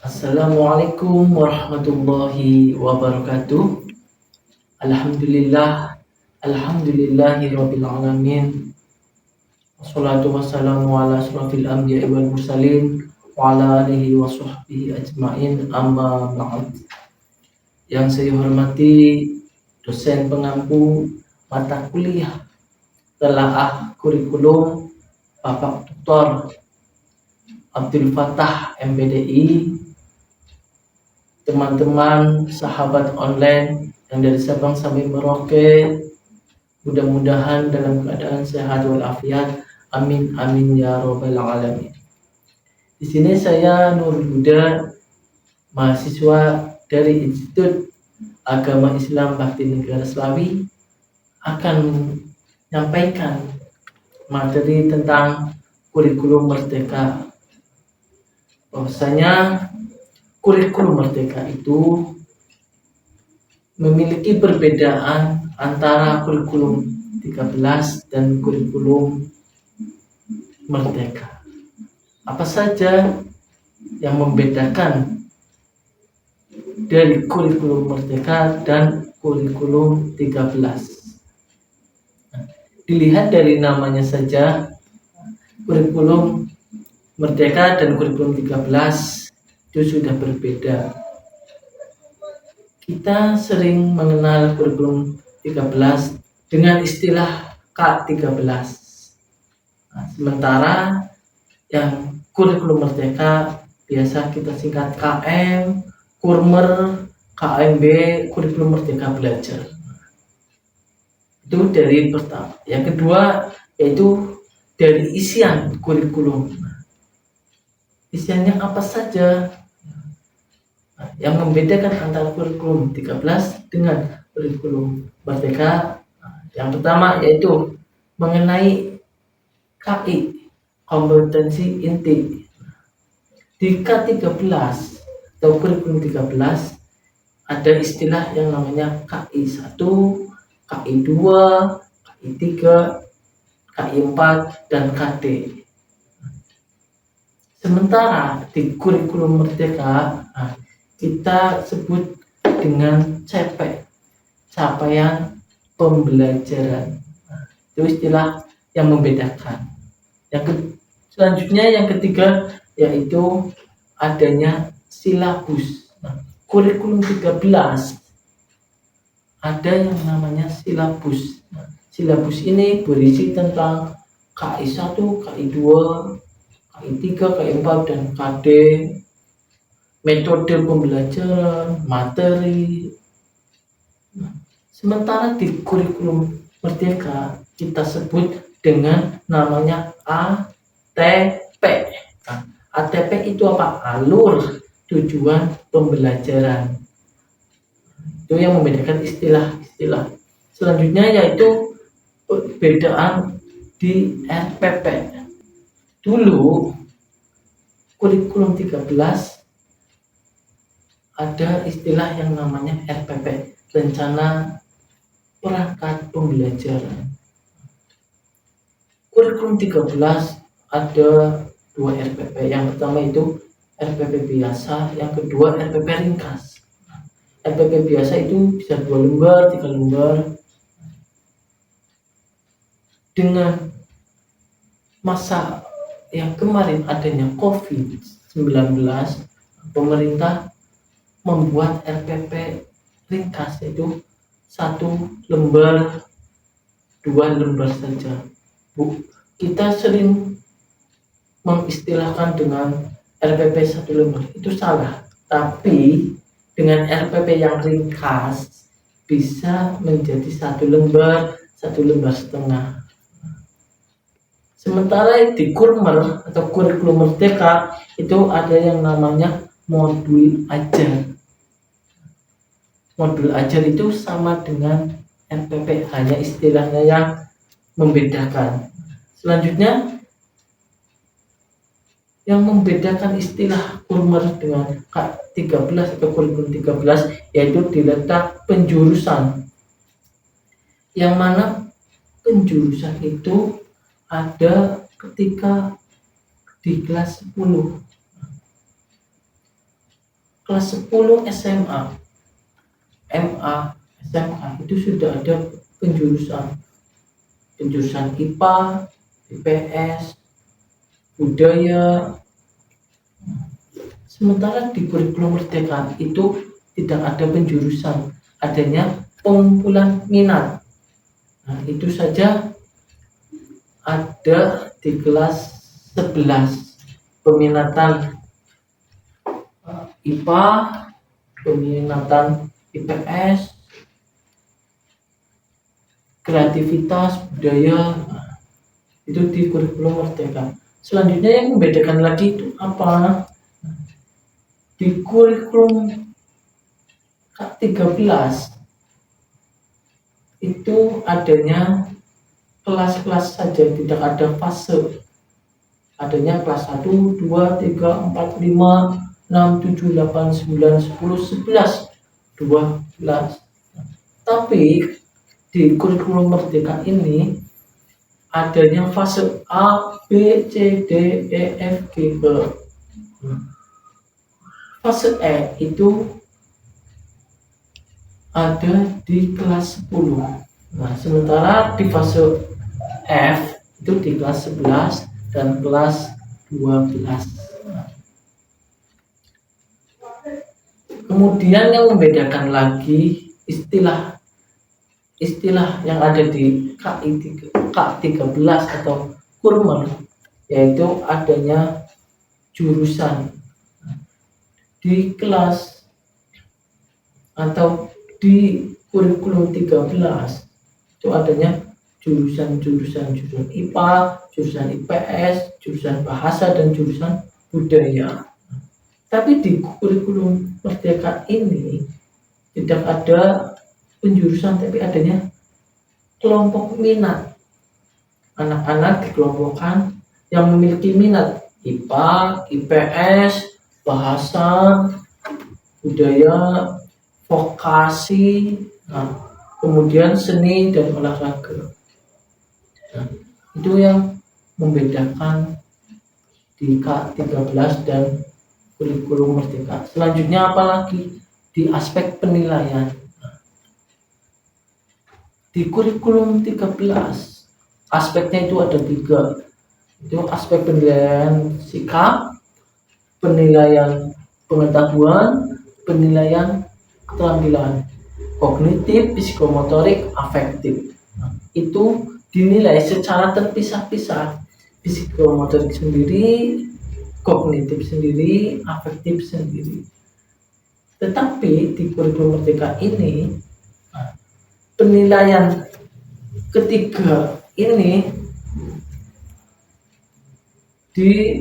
Assalamualaikum warahmatullahi wabarakatuh. Alhamdulillah, alhamdulillahirabbil alamin. Wassalatu wassalamu ala asyrafil anbiya'i wal mursalin wa ala alihi wa sahbihi ajmain, amma ba'd. Yang saya hormati dosen pengampu mata kuliah telaah kurikulum Bapak Dr. Abdul Fattah MPDI, teman-teman sahabat online yang dari Sabang sampai Merauke, mudah-mudahan dalam keadaan sehat walafiat. Amin amin ya robbal alamin. Di sini saya Nurul Huda, mahasiswa dari Institut Agama Islam Bakti Negara Slawi, akan menyampaikan materi tentang kurikulum merdeka. Bahwasanya kurikulum merdeka itu memiliki perbedaan antara kurikulum 13 dan kurikulum merdeka. Apa saja yang membedakan dari kurikulum merdeka dan kurikulum 13? Dilihat dari namanya saja, kurikulum merdeka dan kurikulum 13 itu sudah berbeda. Kita sering mengenal kurikulum 13 dengan istilah K13. Sementara yang kurikulum merdeka biasa kita singkat KM, Kurmer, KMB, kurikulum merdeka belajar. Itu dari pertama. Yang kedua yaitu dari isian kurikulum. Isiannya apa saja? Yang membedakan antara kurikulum 13 dengan kurikulum merdeka, yang pertama yaitu mengenai KI, kompetensi inti. Di K13 atau kurikulum 13 ada istilah yang namanya KI1, KI2, KI3, KI4, dan KD. Sementara di kurikulum merdeka kita sebut dengan CP, capaian pembelajaran. Itu istilah yang membedakan. Selanjutnya yang ketiga yaitu adanya silabus. Kurikulum 13 ada yang namanya silabus. Silabus ini berisi tentang KI1, KI2, KI3, KI4, dan KD, metode pembelajaran, materi. Sementara di kurikulum merdeka kita sebut dengan namanya ATP. ATP itu apa? Alur tujuan pembelajaran. Itu yang membedakan istilah-istilah. Selanjutnya yaitu perbedaan di RPP. Dulu kurikulum 13 ada istilah yang namanya RPP, rencana perangkat pembelajaran. Kurikulum 13 ada dua RPP. Yang pertama itu RPP biasa, yang kedua RPP ringkas. RPP biasa itu bisa 2 lembar, 3 lembar. Dengan masa yang kemarin adanya COVID-19, pemerintah membuat RPP ringkas, itu 1 lembar, 2 lembar saja. Kita sering mengistilahkan dengan RPP 1 lembar, itu salah. Tapi dengan RPP yang ringkas bisa menjadi 1 lembar, 1 lembar setengah. Sementara di Kurmer atau kurikulum merdeka itu ada yang namanya modul ajar. Modul ajar itu sama dengan RPP, hanya istilahnya yang membedakan. Selanjutnya yang membedakan istilah Kurmer dengan K13 atau kurikulum 13 yaitu di letak penjurusan. Yang mana penjurusan itu ada ketika di kelas 10. kelas 10 SMA, MA, SMA itu sudah ada penjurusan IPA, IPS, budaya. Sementara di kurikulum Merdeka itu tidak ada penjurusan, adanya pengumpulan minat. Nah, itu saja ada di kelas 11, peminatan IPA, peminatan IPS, kreativitas, budaya, itu di kurikulum Merdeka. Selanjutnya yang membedakan lagi itu apa? Di kurikulum K13 itu adanya kelas-kelas saja, tidak ada fase. Adanya kelas 1, 2, 3, 4, 5, 6, 7, 8, 9, 10, 11, 12. Tapi di kurikulum Merdeka ini adanya fase A, B, C, D, E, F, G, H. Fase E itu ada di kelas 10. Nah, sementara di fase F itu di kelas 11 dan kelas 12. Kemudian yang membedakan lagi istilah yang ada di K13 atau kurmer, yaitu adanya jurusan. Di kelas atau di kurikulum 13 itu adanya jurusan IPA, jurusan IPS, jurusan bahasa, dan jurusan budaya. Tapi di kurikulum Merdeka ini tidak ada penjurusan, tapi adanya kelompok minat. Anak-anak dikelompokkan yang memiliki minat IPA, IPS, bahasa, budaya, vokasi, kemudian seni dan olahraga. Nah, itu yang membedakan di K13 dan kurikulum Merdeka. Selanjutnya apalagi di aspek penilaian. Di kurikulum 13 aspeknya itu ada 3. Itu aspek penilaian sikap, penilaian pengetahuan, penilaian keterampilan kognitif, psikomotorik, afektif. Itu dinilai secara terpisah-pisah, psikomotorik sendiri, kognitif sendiri, afektif sendiri. Tetapi di kurikulum Merdeka ini penilaian ketiga ini digabung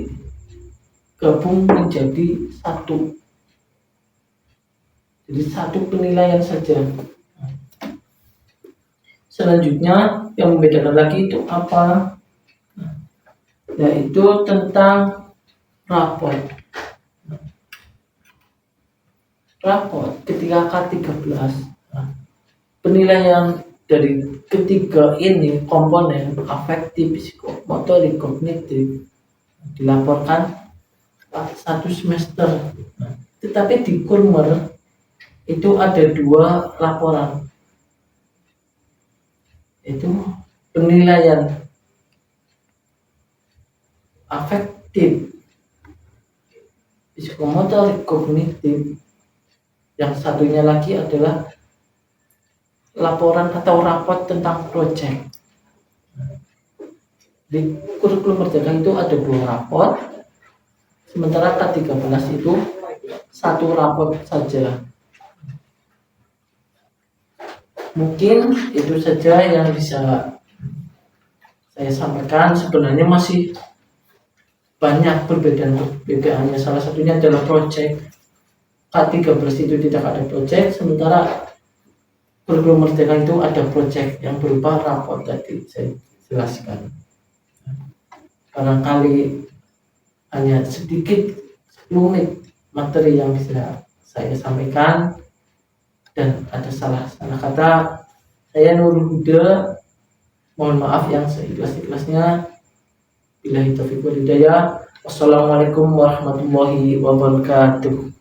menjadi satu. Jadi satu penilaian saja. Selanjutnya yang membedakan lagi itu apa? Yaitu tentang raport. Raport ketika K13. Penilaian dari ketiga ini komponen afektif, psikomotorik, kognitif dilaporkan satu semester. Tetapi di kurmer itu ada 2 laporan, itu penilaian afektif, psikomotorik, kognitif. Yang satunya lagi adalah laporan atau raport tentang proyek. Di kurikulum Merdeka itu ada 2 raport, sementara K13 itu 1 raport saja. Mungkin itu saja yang bisa saya sampaikan. Sebenarnya masih banyak perbedaannya. Salah satunya adalah proyek. K13 itu tidak ada proyek, sementara kurikulum Merdeka itu ada proyek yang berupa raport tadi saya jelaskan. Barangkali hanya sedikit 10 menit materi yang bisa saya sampaikan dan ada salah kata. Saya Nurul Huda, mohon maaf yang seikhlas-ikhlasnya. Billahi taufiq wal hidayah. Wassalamualaikum warahmatullahi wabarakatuh.